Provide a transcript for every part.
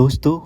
दोस्तों,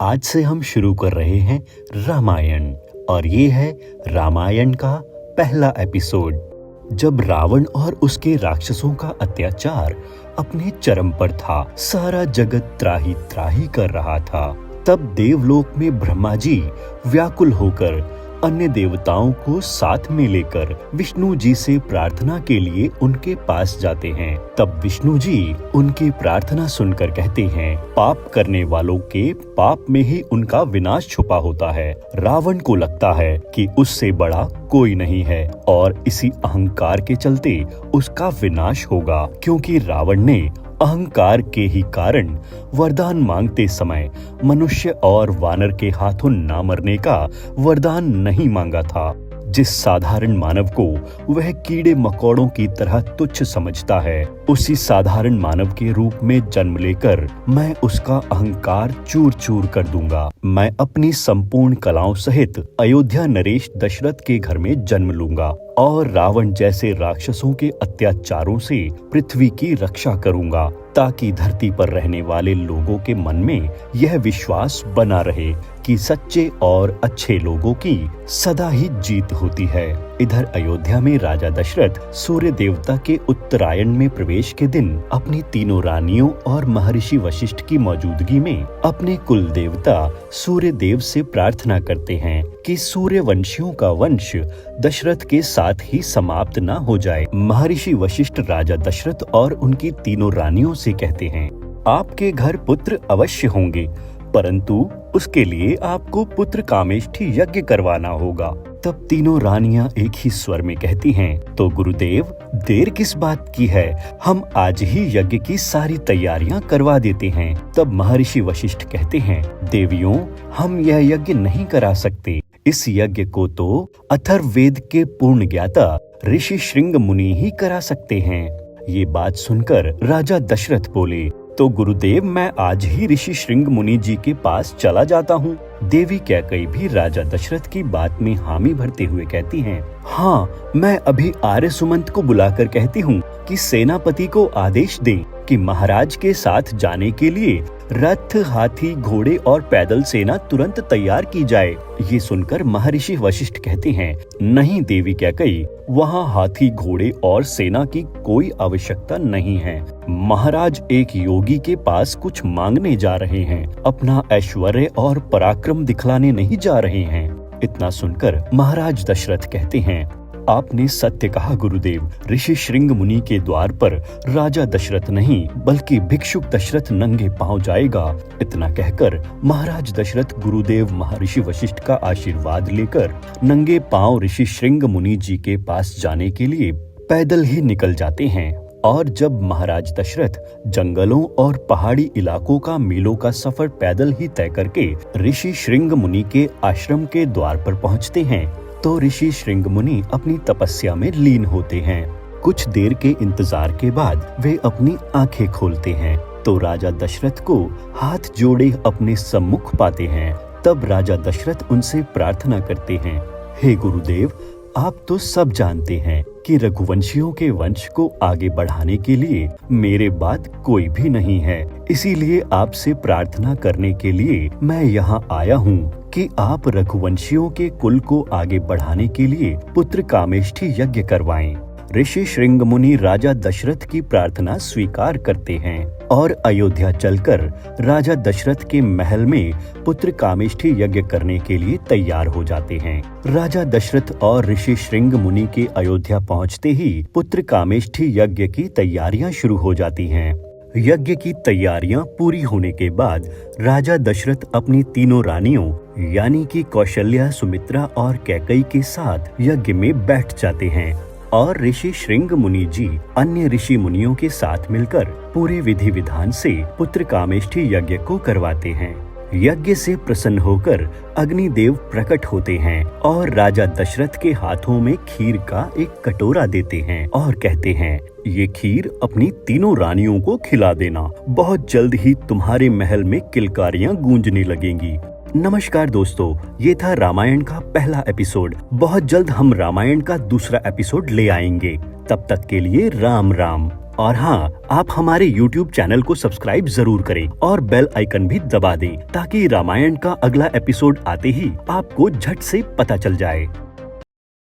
आज से हम शुरू कर रहे हैं रामायण और ये है रामायण का पहला एपिसोड। जब रावण और उसके राक्षसों का अत्याचार अपने चरम पर था, सारा जगत त्राही त्राही कर रहा था, तब देवलोक में ब्रह्मा जी व्याकुल होकर अन्य देवताओं को साथ में लेकर विष्णु जी से प्रार्थना के लिए उनके पास जाते हैं। तब विष्णु जी उनकी प्रार्थना सुनकर कहते हैं, पाप करने वालों के पाप में ही उनका विनाश छुपा होता है। रावण को लगता है कि उससे बड़ा कोई नहीं है और इसी अहंकार के चलते उसका विनाश होगा, क्योंकि रावण ने अहंकार के ही कारण वरदान मांगते समय मनुष्य और वानर के हाथों ना मरने का वरदान नहीं मांगा था। जिस साधारण मानव को वह कीड़े मकोड़ों की तरह तुच्छ समझता है, उसी साधारण मानव के रूप में जन्म लेकर मैं उसका अहंकार चूर चूर कर दूंगा। मैं अपनी संपूर्ण कलाओं सहित अयोध्या नरेश दशरथ के घर में जन्म लूंगा और रावण जैसे राक्षसों के अत्याचारों से पृथ्वी की रक्षा करूंगा, ताकि धरती पर रहने वाले लोगों के मन में यह विश्वास बना रहे कि सच्चे और अच्छे लोगों की सदा ही जीत होती है। इधर अयोध्या में राजा दशरथ सूर्य देवता के उत्तरायण में प्रवेश के दिन अपनी तीनों रानियों और महर्षि वशिष्ठ की मौजूदगी में अपने कुल देवता सूर्य देव से प्रार्थना करते हैं कि सूर्य वंशियों का वंश दशरथ के साथ ही समाप्त न हो जाए। महर्षि वशिष्ठ राजा दशरथ और उनकी तीनों रानियों से कहते हैं, आपके घर पुत्र अवश्य होंगे, परंतु उसके लिए आपको पुत्र कामेष्ठी यज्ञ करवाना होगा। तब तीनों रानियां एक ही स्वर में कहती हैं, तो गुरुदेव देर किस बात की है, हम आज ही यज्ञ की सारी तैयारियां करवा देते हैं। तब महर्षि वशिष्ठ कहते हैं, देवियों हम यह यज्ञ नहीं करा सकते, इस यज्ञ को तो अथर्ववेद के पूर्ण ज्ञाता ऋषि श्रृंग मुनि ही करा सकते हैं। ये बात सुनकर राजा दशरथ बोले, तो गुरुदेव मैं आज ही ऋषि श्रृंग मुनि जी के पास चला जाता हूँ। देवी कैकेयी भी राजा दशरथ की बात में हामी भरते हुए कहती हैं, हाँ मैं अभी आर्य सुमंत को बुलाकर कहती हूँ कि सेनापति को आदेश दें कि महाराज के साथ जाने के लिए रथ, हाथी, घोड़े और पैदल सेना तुरंत तैयार की जाए। ये सुनकर महर्षि वशिष्ठ कहते हैं, नहीं देवी कैकेयी, वहाँ हाथी, घोड़े और सेना की कोई आवश्यकता नहीं है। महाराज एक योगी के पास कुछ मांगने जा रहे हैं, अपना ऐश्वर्य और पराक्रम दिखलाने नहीं जा रहे हैं। इतना सुनकर महाराज दशरथ कहते हैं, आपने सत्य कहा गुरुदेव, ऋषि श्रृंग मुनि के द्वार पर राजा दशरथ नहीं बल्कि भिक्षुक दशरथ नंगे पांव जाएगा। इतना कहकर महाराज दशरथ गुरुदेव महर्षि वशिष्ठ का आशीर्वाद लेकर नंगे पांव ऋषि श्रृंग मुनि जी के पास जाने के लिए पैदल ही निकल जाते हैं। और जब महाराज दशरथ जंगलों और पहाड़ी इलाकों का मीलों का सफर पैदल ही तय करके ऋषि श्रृंग मुनि के आश्रम के द्वार पर पहुंचते हैं, तो ऋषि श्रृंग मुनि अपनी तपस्या में लीन होते हैं। कुछ देर के इंतजार के बाद वे अपनी आंखें खोलते हैं तो राजा दशरथ को हाथ जोड़े अपने सम्मुख पाते हैं। तब राजा दशरथ उनसे प्रार्थना करते हैं, हे गुरुदेव, आप तो सब जानते हैं कि रघुवंशियों के वंश को आगे बढ़ाने के लिए मेरे बाद कोई भी नहीं है, इसीलिए आपसे प्रार्थना करने के लिए मैं यहाँ आया हूँ कि आप रघुवंशियों के कुल को आगे बढ़ाने के लिए पुत्र कामेष्ठी यज्ञ करवाएं। ऋषि श्रृंग मुनि राजा दशरथ की प्रार्थना स्वीकार करते हैं और अयोध्या चलकर राजा दशरथ के महल में पुत्र कामेष्ठी यज्ञ करने के लिए तैयार हो जाते हैं। राजा दशरथ और ऋषि श्रृंग मुनि के अयोध्या पहुंचते ही पुत्र कामेष्ठी यज्ञ की तैयारियां शुरू हो जाती हैं। यज्ञ की तैयारियां पूरी होने के बाद राजा दशरथ अपनी तीनों रानियों यानी कि कौशल्या, सुमित्रा और कैकेयी के साथ यज्ञ में बैठ जाते हैं और ऋषि श्रृंग मुनि जी अन्य ऋषि मुनियों के साथ मिलकर पूरे विधि विधान से पुत्र कामेष्ठी यज्ञ को करवाते हैं। यज्ञ से प्रसन्न होकर अग्निदेव प्रकट होते हैं और राजा दशरथ के हाथों में खीर का एक कटोरा देते हैं और कहते हैं, ये खीर अपनी तीनों रानियों को खिला देना, बहुत जल्द ही तुम्हारे महल में किलकारियां गूंजने लगेंगी। नमस्कार दोस्तों, ये था रामायण का पहला एपिसोड। बहुत जल्द हम रामायण का दूसरा एपिसोड ले आएंगे। तब तक के लिए राम राम। और हाँ, आप हमारे YouTube चैनल को सब्सक्राइब जरूर करें और बेल आइकन भी दबा दें ताकि रामायण का अगला एपिसोड आते ही आपको झट से पता चल जाए।